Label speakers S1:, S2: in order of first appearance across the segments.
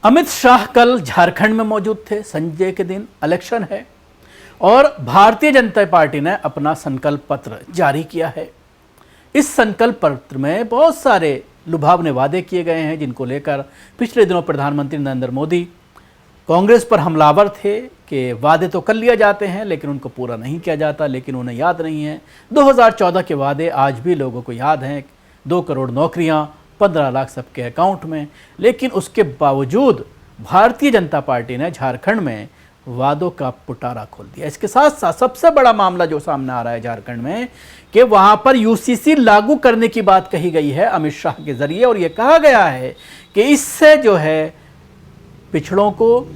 S1: अमित शाह कल झारखंड में मौजूद थे। संडे के दिन इलेक्शन है और भारतीय जनता पार्टी ने अपना संकल्प पत्र जारी किया है। इस संकल्प पत्र में बहुत सारे लुभावने वादे किए गए हैं, जिनको लेकर पिछले दिनों प्रधानमंत्री नरेंद्र मोदी कांग्रेस पर हमलावर थे कि वादे तो कर लिए जाते हैं लेकिन उनको पूरा नहीं किया जाता, लेकिन उन्हें याद नहीं है 2014 के वादे आज भी लोगों को याद हैं। 2 करोड़ नौकरियां, 15 लाख सबके अकाउंट में। लेकिन उसके बावजूद भारतीय जनता पार्टी ने झारखंड में वादों का पुटारा खोल दिया। इसके साथ साथ सबसे बड़ा मामला जो सामने आ रहा है झारखंड में कि वहां पर यूसीसी लागू करने की बात कही गई है अमित शाह के जरिए, और यह कहा गया है कि इससे जो है पिछड़ों को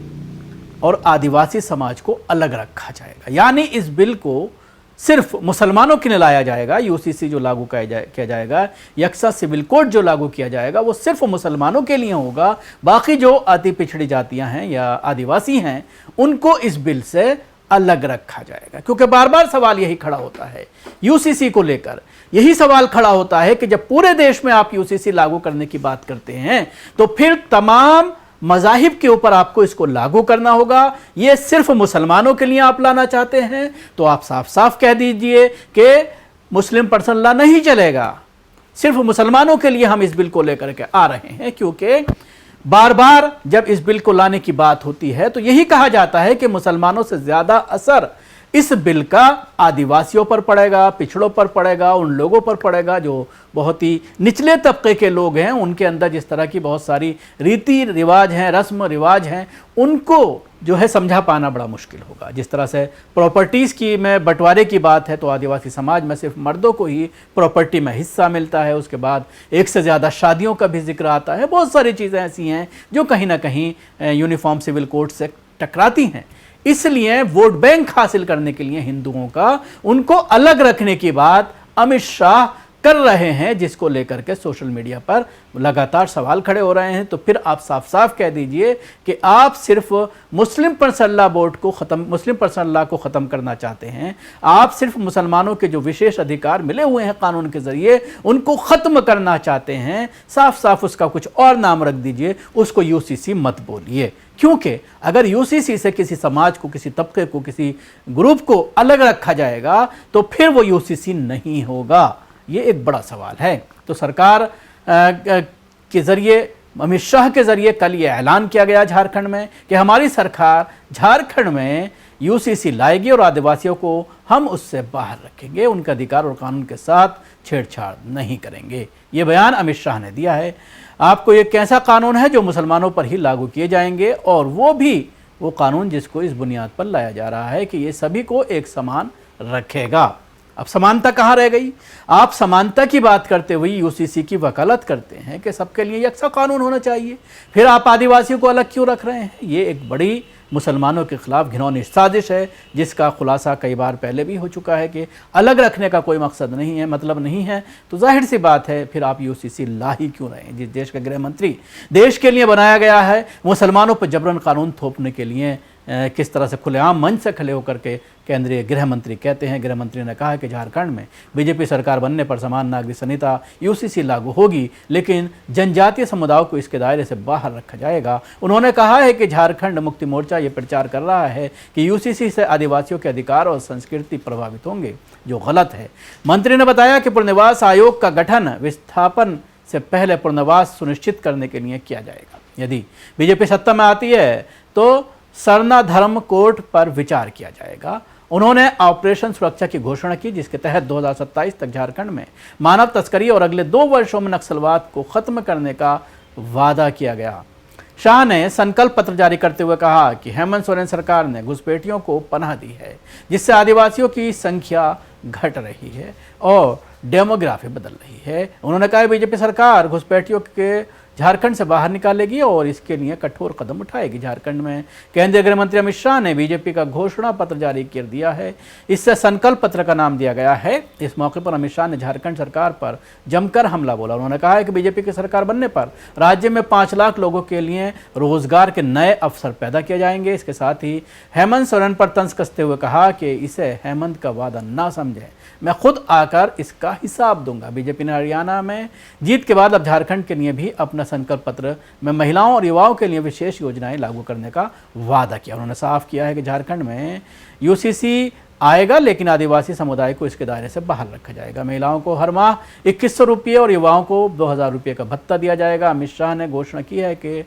S1: और आदिवासी समाज को अलग रखा जाएगा। यानी इस बिल को सिर्फ मुसलमानों के लिए लाया जाएगा। यूसीसी जो लागू किया जाएगा, यक्सा सिविल कोड जो लागू किया जाएगा, वो सिर्फ मुसलमानों के लिए होगा। बाकी जो अति पिछड़ी जातियां हैं या आदिवासी हैं उनको इस बिल से अलग रखा जाएगा। क्योंकि बार बार सवाल यही खड़ा होता है यूसीसी को लेकर, यही सवाल खड़ा होता है कि जब पूरे देश में आप यूसीसी लागू करने की बात करते हैं तो फिर तमाम मज़ाहिब के ऊपर आपको इसको लागू करना होगा। ये सिर्फ मुसलमानों के लिए आप लाना चाहते हैं तो आप साफ साफ कह दीजिए कि मुस्लिम पर्सनल लॉ नहीं चलेगा, सिर्फ मुसलमानों के लिए हम इस बिल को लेकर के आ रहे हैं। क्योंकि बार बार जब इस बिल को लाने की बात होती है तो यही कहा जाता है कि मुसलमानों से ज़्यादा असर इस बिल का आदिवासियों पर पड़ेगा, पिछड़ों पर पड़ेगा, उन लोगों पर पड़ेगा जो बहुत ही निचले तबके के लोग हैं। उनके अंदर जिस तरह की बहुत सारी रीति रिवाज हैं, रस्म रिवाज हैं, उनको जो है समझा पाना बड़ा मुश्किल होगा। जिस तरह से प्रॉपर्टीज़ की में बंटवारे की बात है तो आदिवासी समाज में सिर्फ मर्दों को ही प्रॉपर्टी में हिस्सा मिलता है। उसके बाद एक से ज़्यादा शादियों का भी जिक्र आता है। बहुत सारी चीज़ें ऐसी हैं जो कहीं ना कहीं यूनिफॉर्म सिविल कोड से टकराती हैं। इसलिए वोट बैंक हासिल करने के लिए हिंदुओं का उनको अलग रखने की बात अमित शाह कर रहे हैं, जिसको लेकर के सोशल मीडिया पर लगातार सवाल खड़े हो रहे हैं। तो फिर आप साफ साफ कह दीजिए कि आप सिर्फ मुस्लिम पर्सनल लॉ बोर्ड को मुस्लिम पर्सनल लॉ को ख़त्म करना चाहते हैं। आप सिर्फ मुसलमानों के जो विशेष अधिकार मिले हुए हैं कानून के ज़रिए उनको ख़त्म करना चाहते हैं। साफ साफ उसका कुछ और नाम रख दीजिए, उसको यूसीसी मत बोलिए। क्योंकि अगर यूसीसी से किसी समाज को, किसी तबके को, किसी ग्रुप को अलग रखा जाएगा तो फिर वो यूसीसी नहीं होगा। ये एक बड़ा सवाल है। तो सरकार के ज़रिए, अमित शाह के ज़रिए कल ये ऐलान किया गया झारखंड में कि हमारी सरकार झारखंड में यूसीसी लाएगी और आदिवासियों को हम उससे बाहर रखेंगे, उनके अधिकार और कानून के साथ छेड़छाड़ नहीं करेंगे। ये बयान अमित शाह ने दिया है। आपको ये कैसा कानून है जो मुसलमानों पर ही लागू किए जाएंगे, और वो भी वो कानून जिसको इस बुनियाद पर लाया जा रहा है कि ये सभी को एक समान रखेगा। अब समानता कहाँ रह गई? आप समानता की बात करते हुए यूसीसी की वकालत करते हैं कि सबके लिए यकसा कानून होना चाहिए, फिर आप आदिवासियों को अलग क्यों रख रहे हैं? ये एक बड़ी मुसलमानों के खिलाफ घिनौनी साजिश है, जिसका खुलासा कई बार पहले भी हो चुका है कि अलग रखने का कोई मकसद नहीं है, मतलब नहीं है। तो जाहिर सी बात है फिर आप यूसीसी ला ही क्यों रहे हैं? जिस देश का गृह मंत्री देश के लिए बनाया गया है, मुसलमानों पर जबरन कानून थोपने के लिए किस तरह से खुलेआम मंच से खड़े होकर के केंद्रीय गृह मंत्री कहते हैं। गृह मंत्री ने कहा कि झारखंड में बीजेपी सरकार बनने पर समान नागरिक संहिता यूसीसी लागू होगी, लेकिन जनजातीय समुदायों को इसके दायरे से बाहर रखा जाएगा। उन्होंने कहा है कि झारखंड मुक्ति मोर्चा ये प्रचार कर रहा है कि यूसीसी से आदिवासियों के अधिकार और संस्कृति प्रभावित होंगे, जो गलत है। मंत्री ने बताया कि पुनर्वास आयोग का गठन विस्थापन से पहले पुनर्वास सुनिश्चित करने के लिए किया जाएगा। यदि बीजेपी सत्ता में आती है तो सरना धर्म कोड पर विचार किया जाएगा। उन्होंने ऑपरेशन सुरक्षा की घोषणा की, जिसके तहत 2027 तक झारखंड में मानव तस्करी और अगले 2 वर्षों में नक्सलवाद को खत्म करने का वादा किया गया। शाह ने संकल्प पत्र जारी करते हुए कहा कि हेमंत सोरेन सरकार ने घुसपैठियों को पनाह दी है, जिससे आदिवासियों की संख्या घट रही है और डेमोग्राफी बदल रही है। उन्होंने कहा बीजेपी सरकार घुसपैठियों के झारखंड से बाहर निकालेगी और इसके लिए कठोर कदम उठाएगी। झारखंड में केंद्रीय गृह मंत्री अमित शाह ने बीजेपी का घोषणा पत्र जारी कर दिया है। इससे संकल्प पत्र का नाम दिया गया है। इस मौके पर अमित शाह ने झारखंड सरकार पर जमकर हमला बोला। उन्होंने कहा है कि बीजेपी की सरकार बनने पर राज्य में 5 लाख लोगों के लिए रोजगार के नए अवसर पैदा किए जाएंगे। इसके साथ ही हेमंत सोरेन पर तंज कसते हुए कहा कि इसे हेमंत का वादा ना समझें, मैं खुद आकर इसका हिसाब दूंगा। बीजेपी ने हरियाणा में जीत के बाद अब झारखंड के लिए भी अपना संकल्प पत्र में महिलाओं और युवाओं के लिए विशेष योजनाएं लागू करने का वादा किया। उन्होंने साफ किया है कि झारखंड में यूसीसी आएगा, लेकिन आदिवासी समुदाय को इसके दायरे से बाहर रखा जाएगा। महिलाओं को हर माह 2100 रुपये और युवाओं को 2000 रुपये का भत्ता दिया जाएगा। अमित शाह ने घोषणा की है कि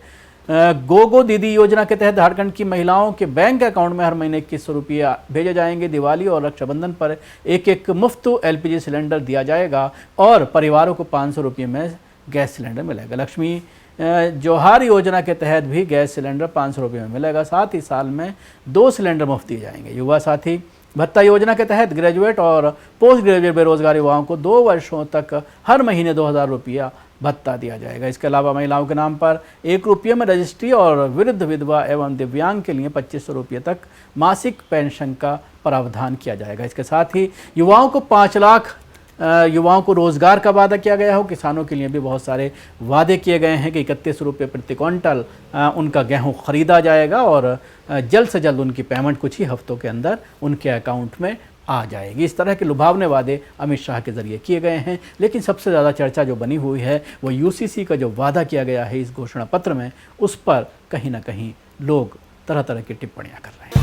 S1: गोगो दीदी योजना के तहत झारखंड की महिलाओं के बैंक अकाउंट में हर महीने 2100 रुपये भेजे जाएंगे। दिवाली और रक्षाबंधन पर एक मुफ्त LPG सिलेंडर दिया जाएगा और परिवारों को 500 रुपये में गैस सिलेंडर मिलेगा। लक्ष्मी जोहार योजना के तहत भी गैस सिलेंडर 500 रुपये में मिलेगा। साथ ही साल में 2 सिलेंडर मुफ्त दिए जाएंगे। युवा साथी भत्ता योजना के तहत ग्रेजुएट और पोस्ट ग्रेजुएट बेरोजगार युवाओं को 2 वर्षों तक हर महीने 2000 रुपया भत्ता दिया जाएगा। इसके अलावा महिलाओं के नाम पर 1 रुपये में रजिस्ट्री और वृद्ध, विधवा एवं दिव्यांग के लिए 2500 रुपये तक मासिक पेंशन का प्रावधान किया जाएगा। इसके साथ ही युवाओं को 5 लाख युवाओं को रोजगार का वादा किया गया हो। किसानों के लिए भी बहुत सारे वादे किए गए हैं कि 31 रुपये प्रति क्विंटल उनका गेहूं खरीदा जाएगा और जल्द से जल्द उनकी पेमेंट कुछ ही हफ्तों के अंदर उनके अकाउंट में आ जाएगी। इस तरह के लुभावने वादे अमित शाह के जरिए किए गए हैं, लेकिन सबसे ज़्यादा चर्चा जो बनी हुई है वो यूसीसी का जो वादा किया गया है इस घोषणा पत्र में, उस पर कहीं ना कहीं लोग तरह तरह की टिप्पणियां कर रहे हैं।